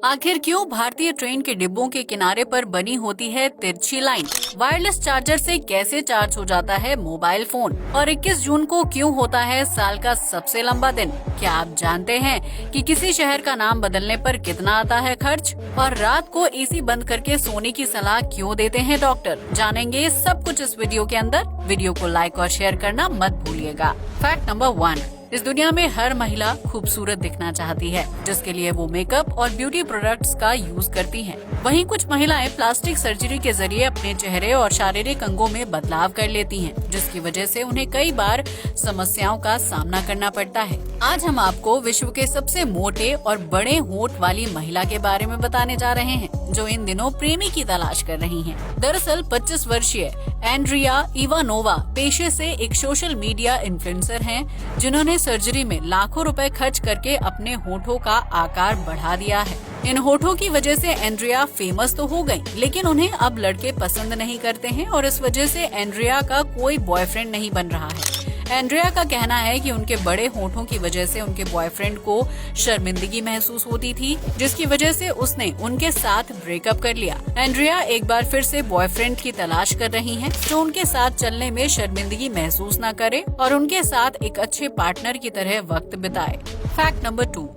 आखिर क्यों भारतीय ट्रेन के डिब्बों के किनारे पर बनी होती है तिरछी लाइन? वायरलेस चार्जर से कैसे चार्ज हो जाता है मोबाइल फोन? और 21 जून को क्यों होता है साल का सबसे लंबा दिन? क्या आप जानते हैं कि किसी शहर का नाम बदलने पर कितना आता है खर्च? और रात को एसी बंद करके सोने की सलाह क्यों देते हैं डॉक्टर? जानेंगे सब कुछ इस वीडियो के अंदर। वीडियो को लाइक और शेयर करना मत भूलिएगा। फैक्ट नंबर 1, इस दुनिया में हर महिला खूबसूरत दिखना चाहती है, जिसके लिए वो मेकअप और ब्यूटी प्रोडक्ट्स का यूज करती हैं। वहीं कुछ महिलाएं प्लास्टिक सर्जरी के जरिए अपने चेहरे और शारीरिक अंगों में बदलाव कर लेती हैं, जिसकी वजह से उन्हें कई बार समस्याओं का सामना करना पड़ता है। आज हम आपको विश्व के सबसे मोटे और बड़े होंठ वाली महिला के बारे में बताने जा रहे हैं, जो इन दिनों प्रेमी की तलाश कर रही हैं। दरअसल 25 वर्षीय एंड्रिया इवानोवा पेशे से एक सोशल मीडिया इन्फ्लुएंसर हैं, जिन्होंने सर्जरी में लाखों रुपए खर्च करके अपने होठों का आकार बढ़ा दिया है। इन होठों की वजह से एंड्रिया फेमस तो हो गई, लेकिन उन्हें अब लड़के पसंद नहीं करते हैं और इस वजह से एंड्रिया का कोई बॉयफ्रेंड नहीं बन रहा है। एंड्रिया का कहना है कि उनके बड़े होठों की वजह से उनके बॉयफ्रेंड को शर्मिंदगी महसूस होती थी, जिसकी वजह से उसने उनके साथ ब्रेकअप कर लिया। एंड्रिया एक बार फिर से बॉयफ्रेंड की तलाश कर रही हैं, जो उनके साथ चलने में शर्मिंदगी महसूस न करे और उनके साथ एक अच्छे पार्टनर की तरह वक्त बिताए। फैक्ट नंबर 2,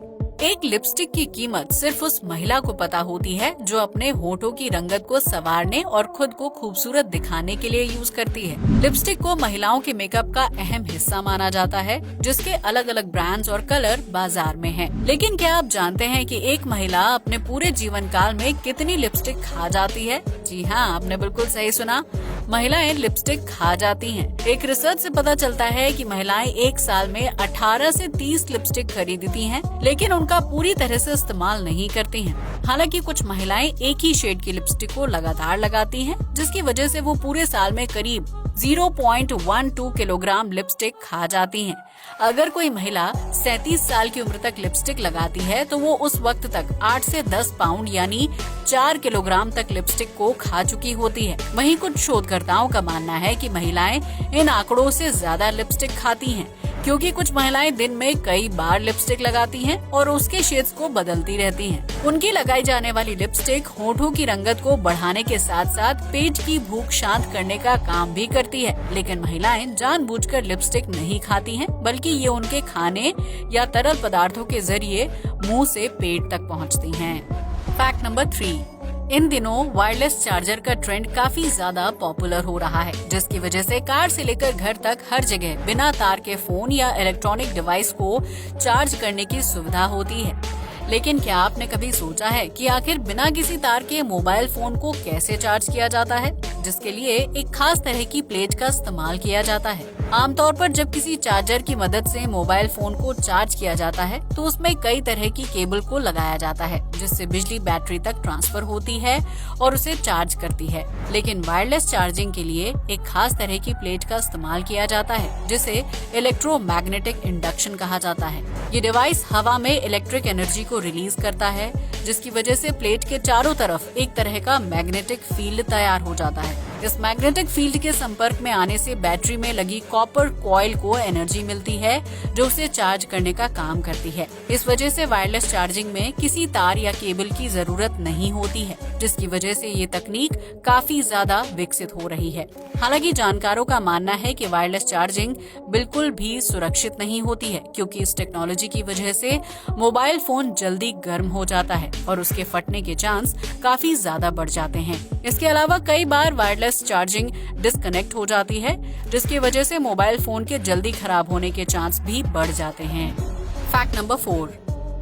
एक लिपस्टिक की कीमत सिर्फ उस महिला को पता होती है जो अपने होठों की रंगत को संवारने और खुद को खूबसूरत दिखाने के लिए यूज करती है। लिपस्टिक को महिलाओं के मेकअप का अहम हिस्सा माना जाता है, जिसके अलग अलग ब्रांड्स और कलर बाजार में हैं। लेकिन क्या आप जानते हैं कि एक महिला अपने पूरे जीवन काल में कितनी लिपस्टिक खा जाती है? जी हाँ, आपने बिल्कुल सही सुना, महिलाएं लिपस्टिक खा जाती हैं। एक रिसर्च से पता चलता है कि महिलाएं एक साल में 18 से 30 लिपस्टिक खरीदती हैं, लेकिन उनका पूरी तरह से इस्तेमाल नहीं करती हैं। हालांकि कुछ महिलाएं एक ही शेड की लिपस्टिक को लगातार लगाती हैं, जिसकी वजह से वो पूरे साल में करीब 0.12 किलोग्राम लिपस्टिक खा जाती हैं। अगर कोई महिला 37 साल की उम्र तक लिपस्टिक लगाती है, तो वो उस वक्त तक 8 से 10 पाउंड यानी 4 किलोग्राम तक लिपस्टिक को खा चुकी होती है। वहीं कुछ शोधकर्ताओं का मानना है कि महिलाएं इन आंकड़ों से ज्यादा लिपस्टिक खाती हैं, क्योंकि कुछ महिलाएं दिन में कई बार लिपस्टिक लगाती हैं और उसके शेड्स को बदलती रहती हैं। उनकी लगाई जाने वाली लिपस्टिक होठों की रंगत को बढ़ाने के साथ साथ पेट की भूख शांत करने का काम भी करती है। लेकिन महिलाएं जानबूझकर लिपस्टिक नहीं खाती हैं, बल्कि ये उनके खाने या तरल पदार्थों के जरिए मुंह से पेट तक पहुंचती हैं। फैक्ट नंबर 3, इन दिनों वायरलेस चार्जर का ट्रेंड काफी ज्यादा पॉपुलर हो रहा है, जिसकी वजह से कार से लेकर घर तक हर जगह बिना तार के फोन या इलेक्ट्रॉनिक डिवाइस को चार्ज करने की सुविधा होती है। लेकिन क्या आपने कभी सोचा है कि आखिर बिना किसी तार के मोबाइल फोन को कैसे चार्ज किया जाता है? जिसके लिए एक खास तरह की प्लेट का इस्तेमाल किया जाता है। आमतौर पर जब किसी चार्जर की मदद से मोबाइल फोन को चार्ज किया जाता है, तो उसमें कई तरह की केबल को लगाया जाता है, जिससे बिजली बैटरी तक ट्रांसफर होती है और उसे चार्ज करती है। लेकिन वायरलेस चार्जिंग के लिए एक खास तरह की प्लेट का इस्तेमाल किया जाता है, जिसे इलेक्ट्रोमैग्नेटिक इंडक्शन कहा जाता है। ये डिवाइस हवा में इलेक्ट्रिक एनर्जी को रिलीज करता है, जिसकी वजह से प्लेट के चारों तरफ एक तरह का मैग्नेटिक फील्ड तैयार हो जाता है। इस मैग्नेटिक फील्ड के संपर्क में आने से बैटरी में लगी कॉपर कॉइल को एनर्जी मिलती है, जो उसे चार्ज करने का काम करती है। इस वजह से वायरलेस चार्जिंग में किसी तार या केबल की जरूरत नहीं होती है, जिसकी वजह से ये तकनीक काफी ज्यादा विकसित हो रही है। हालांकि जानकारों का मानना है कि वायरलेस चार्जिंग बिल्कुल भी सुरक्षित नहीं होती है, क्योंकि इस टेक्नोलॉजी की वजह से मोबाइल फोन जल्दी गर्म हो जाता है और उसके फटने के चांस काफी ज्यादा बढ़ जाते हैं। इसके अलावा कई बार वायरलेस चार्जिंग डिस्कनेक्ट हो जाती है, जिसकी वजह से मोबाइल फोन के जल्दी खराब होने के चांस भी बढ़ जाते हैं। फैक्ट नंबर 4,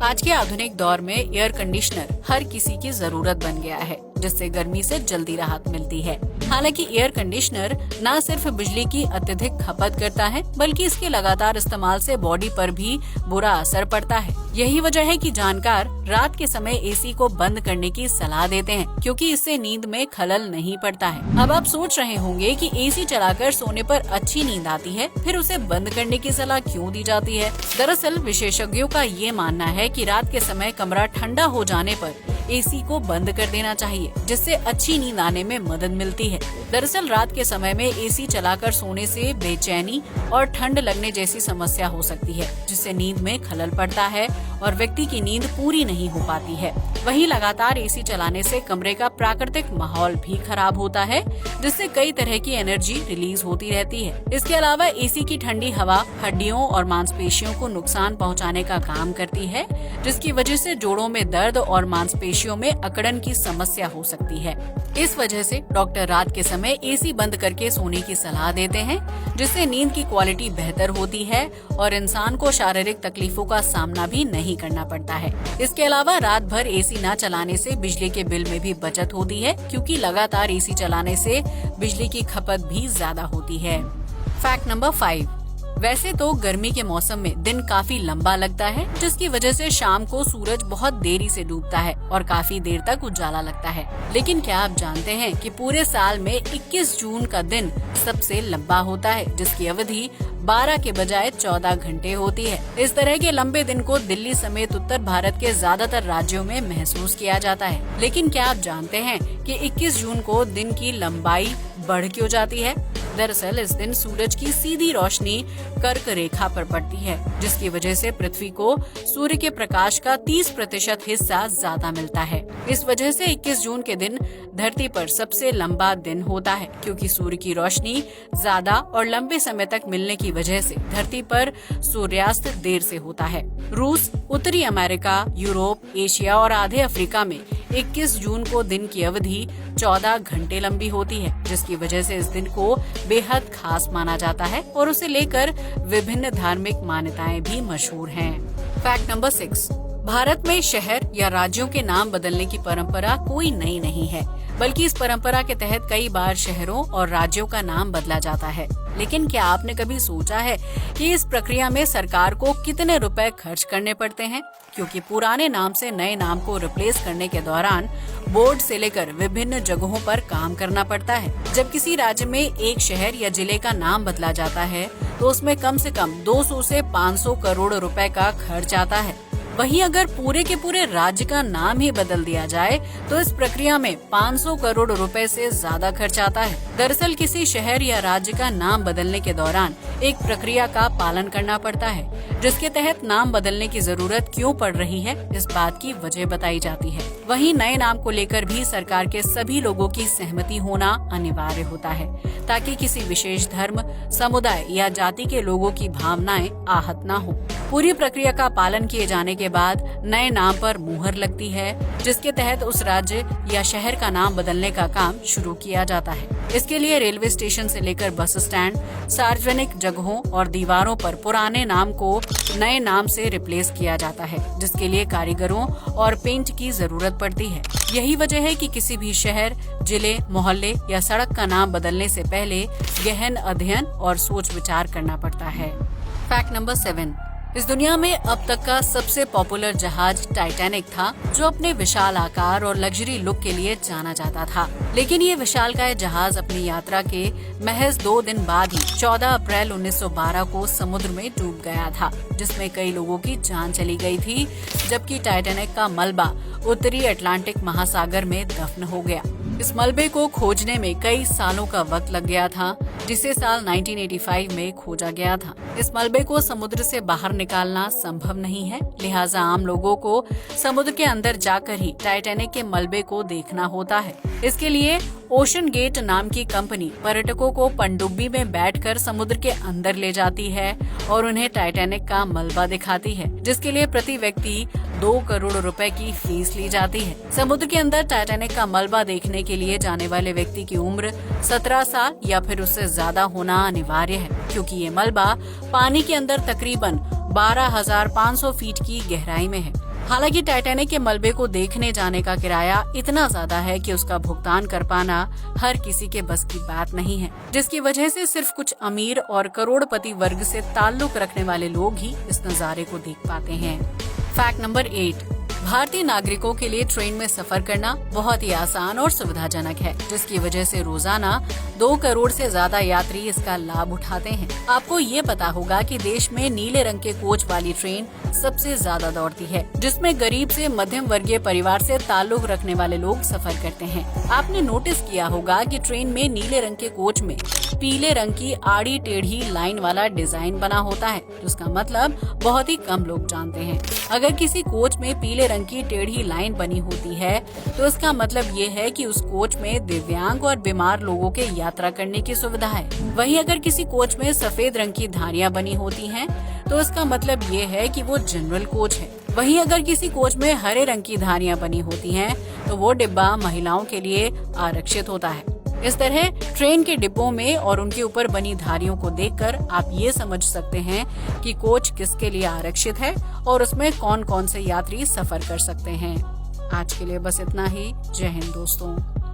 आज के आधुनिक दौर में एयर कंडीशनर हर किसी की जरूरत बन गया है, जिससे गर्मी से जल्दी राहत मिलती है। हालांकि एयर कंडीशनर न सिर्फ बिजली की अत्यधिक खपत करता है, बल्कि इसके लगातार इस्तेमाल से बॉडी पर भी बुरा असर पड़ता है। यही वजह है कि जानकार रात के समय एसी को बंद करने की सलाह देते हैं, क्योंकि इससे नींद में खलल नहीं पड़ता है। अब आप सोच रहे होंगे कि एसी चलाकर सोने पर अच्छी नींद आती है, फिर उसे बंद करने की सलाह क्यों दी जाती है? दरअसल विशेषज्ञों का ये मानना है कि रात के समय कमरा ठंडा हो जाने पर एसी को बंद कर देना चाहिए, जिससे अच्छी नींद आने में मदद मिलती है। दरअसल रात के समय में एसी चलाकर सोने से बेचैनी और ठंड लगने जैसी समस्या हो सकती है, जिससे नींद में खलल पड़ता है और व्यक्ति की नींद पूरी नहीं हो पाती है। वहीं लगातार एसी चलाने से कमरे का प्राकृतिक माहौल भी खराब होता है, जिससे कई तरह की एनर्जी रिलीज होती रहती है। इसके अलावा एसी की ठंडी हवा हड्डियों और मांसपेशियों को नुकसान पहुंचाने का काम करती है, जिसकी वजह से जोड़ों में दर्द और मांसपेशियों में अकड़न की समस्या हो सकती है। इस वजह से डॉक्टर रात के समय एसी बंद करके सोने की सलाह देते हैं, जिससे नींद की क्वालिटी बेहतर होती है और इंसान को शारीरिक तकलीफों का सामना भी नहीं करना पड़ता है। इसके अलावा रात भर एसी न चलाने से बिजली के बिल में भी बचत होती है, क्योंकि लगातार एसी चलाने से बिजली की खपत भी ज्यादा होती है। Fact number 5। वैसे तो गर्मी के मौसम में दिन काफी लंबा लगता है, जिसकी वजह से शाम को सूरज बहुत देरी से डूबता है और काफी देर तक उजाला लगता है। लेकिन क्या आप जानते हैं कि पूरे साल में 21 जून का दिन सबसे लंबा होता है, जिसकी अवधि 12 के बजाय 14 घंटे होती है। इस तरह के लंबे दिन को दिल्ली समेत उत्तर भारत के ज्यादातर राज्यों में महसूस किया जाता है। लेकिन क्या आप जानते हैं कि 21 जून को दिन की लंबाई बढ़ क्यों जाती है? दरअसल इस दिन सूरज की सीधी रोशनी कर्क रेखा पर पड़ती है, जिसकी वजह से पृथ्वी को सूर्य के प्रकाश का 30% हिस्सा ज्यादा मिलता है। इस वजह से 21 जून के दिन धरती पर सबसे लंबा दिन होता है, क्योंकि सूर्य की रोशनी ज्यादा और लंबे समय तक मिलने की वजह से धरती पर सूर्यास्त देर से होता है। रूस, उत्तरी अमेरिका, यूरोप, एशिया और आधे अफ्रीका में 21 जून को दिन की अवधि 14 घंटे लंबी होती है, जिसकी वजह से इस दिन को बेहद खास माना जाता है और उसे लेकर विभिन्न धार्मिक मान्यताएं भी मशहूर हैं। Fact number 6। भारत में शहर या राज्यों के नाम बदलने की परंपरा कोई नई नहीं है, बल्कि इस परंपरा के तहत कई बार शहरों और राज्यों का नाम बदला जाता है। लेकिन क्या आपने कभी सोचा है कि इस प्रक्रिया में सरकार को कितने रुपए खर्च करने पड़ते हैं? क्योंकि पुराने नाम से नए नाम को रिप्लेस करने के दौरान बोर्ड से लेकर विभिन्न जगहों पर काम करना पड़ता है। जब किसी राज्य में एक शहर या जिले का नाम बदला जाता है, तो उसमें कम से कम 200 से 500 करोड़ रुपए का खर्च आता है। वहीं अगर पूरे के पूरे राज्य का नाम ही बदल दिया जाए, तो इस प्रक्रिया में 500 करोड़ रुपए से ज्यादा खर्च आता है। दरअसल किसी शहर या राज्य का नाम बदलने के दौरान एक प्रक्रिया का पालन करना पड़ता है, जिसके तहत नाम बदलने की जरूरत क्यों पड़ रही है, इस बात की वजह बताई जाती है। वहीं नए नाम को लेकर भी सरकार के सभी लोगों की सहमति होना अनिवार्य होता है, ताकि किसी विशेष धर्म, समुदाय या जाति के लोगों की भावनाएं आहत न हो। पूरी प्रक्रिया का पालन किए जाने के बाद नए नाम पर मुहर लगती है, जिसके तहत उस राज्य या शहर का नाम बदलने का काम शुरू किया जाता है। इसके लिए रेलवे स्टेशन से लेकर बस स्टैंड, सार्वजनिक जगहों और दीवारों पर पुराने नाम को नए नाम से रिप्लेस किया जाता है, जिसके लिए कारीगरों और पेंट की जरूरत पड़ती है। यही वजह है कि किसी भी शहर, जिले, मोहल्ले या सड़क का नाम बदलने से पहले गहन अध्ययन और सोच विचार करना पड़ता है। Fact number 7। इस दुनिया में अब तक का सबसे पॉपुलर जहाज टाइटैनिक था, जो अपने विशाल आकार और लग्जरी लुक के लिए जाना जाता था। लेकिन ये विशालकाय जहाज अपनी यात्रा के महज 2 दिन बाद ही 14 अप्रैल 1912 को समुद्र में डूब गया था, जिसमें कई लोगों की जान चली गई थी, जबकि टाइटैनिक का मलबा उत्तरी अटलांटिक महासागर में दफन हो गया। इस मलबे को खोजने में कई सालों का वक्त लग गया था, जिसे साल 1985 में खोजा गया था। इस मलबे को समुद्र से बाहर निकालना संभव नहीं है, लिहाजा आम लोगों को समुद्र के अंदर जाकर ही टाइटैनिक के मलबे को देखना होता है। इसके लिए ओशन गेट नाम की कंपनी पर्यटकों को पनडुब्बी में बैठकर समुद्र के अंदर ले जाती है और उन्हें टाइटैनिक का मलबा दिखाती है, जिसके लिए प्रति व्यक्ति 2 करोड़ रुपए की फीस ली जाती है। समुद्र के अंदर टाइटैनिक का मलबा देखने के लिए जाने वाले व्यक्ति की उम्र 17 साल या फिर उससे ज्यादा होना अनिवार्य है, क्योंकि ये मलबा पानी के अंदर तकरीबन 12,500 फीट की गहराई में है। हालांकि टाइटैनिक के मलबे को देखने जाने का किराया इतना ज्यादा है कि उसका भुगतान कर पाना हर किसी के बस की बात नहीं है, जिसकी वजह से सिर्फ कुछ अमीर और करोड़पति वर्ग से ताल्लुक रखने वाले लोग ही इस नजारे को देख पाते हैं। Fact number 8। भारतीय नागरिकों के लिए ट्रेन में सफर करना बहुत ही आसान और सुविधाजनक है, जिसकी वजह से रोजाना 2 करोड़ से ज्यादा यात्री इसका लाभ उठाते हैं। आपको ये पता होगा कि देश में नीले रंग के कोच वाली ट्रेन सबसे ज्यादा दौड़ती है, जिसमें गरीब से मध्यम वर्गीय परिवार से ताल्लुक रखने वाले लोग सफर करते हैं। आपने नोटिस किया होगा कि ट्रेन में नीले रंग के कोच में पीले रंग की आड़ी टेढ़ी लाइन वाला डिजाइन बना होता है, जिसका मतलब बहुत ही कम लोग जानते हैं। अगर किसी कोच में पीले रंग की टेढ़ी लाइन बनी होती है तो इसका मतलब ये है कि उस कोच में दिव्यांग और बीमार लोगों के यात्रा करने की सुविधा है। वहीं अगर किसी कोच में सफेद रंग की धारियां बनी होती हैं तो इसका मतलब ये है कि वो जनरल कोच है। वहीं अगर किसी कोच में हरे रंग की धारियां बनी होती हैं तो वो डिब्बा महिलाओं के लिए आरक्षित होता है। इस तरह ट्रेन के डिब्बों में और उनके ऊपर बनी धारियों को देखकर आप ये समझ सकते हैं कि कोच किसके लिए आरक्षित है और उसमें कौन कौन से यात्री सफर कर सकते हैं। आज के लिए बस इतना ही। जय हिंद दोस्तों।